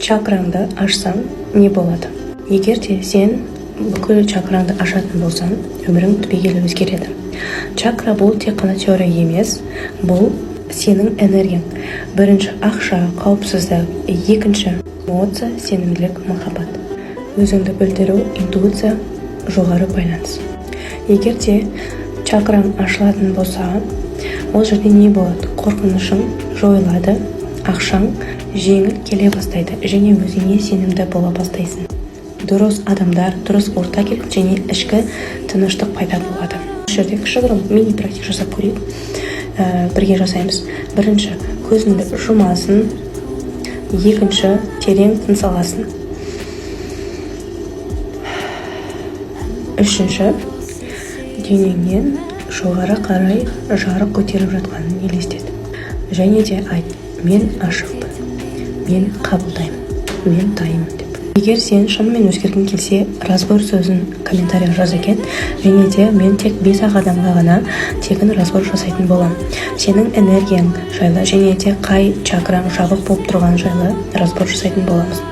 чакраңды ашсаң не болады? Егер де сен бүкіл чакраңды ашатын болсаң, өмірің түбегейлі өзгереді. Чакра бұл тек қана теория емес, бұл сенің энергияң. Бірінші ақша, қауіпсіздік, екінші эмоция, сенімділік, махаббат. Өзіңді білдіру, интуиция, жоғары байланыс. Егер де чакраң ашылатын болса, ол жерде не болады? Қорқынышың жойылады, ақшаң жеңіл келе бастайды және өзіңе сенімді бола бастайсың. Дұрыс адамдар, дұрыс орта келіп және ішкі тыныштық пайда болады. Бұл жерде кішігірім мини практика жасап көрейік. Бірге жасаймыз. Бірінші, көзіңді жұмасың. Екінші, терең тыныс аласың. Үшінші, денеңнен жоғары қарай жарық көтеріп жатқанын елестет. Және де айт: мен ашықпын, мен қабылдаймын, мен дайынмын деп. Егер сен шынымен өзгергің келсе, разбор сөзін комментарийға жаз екен. Және де мен тек 5-ақ адамға ғана тегін разбор жасайтын боламын. Сенің энергияң жайлы және де қай чакраң жабық болып тұрған жайлы разбор жасайтын боламыз.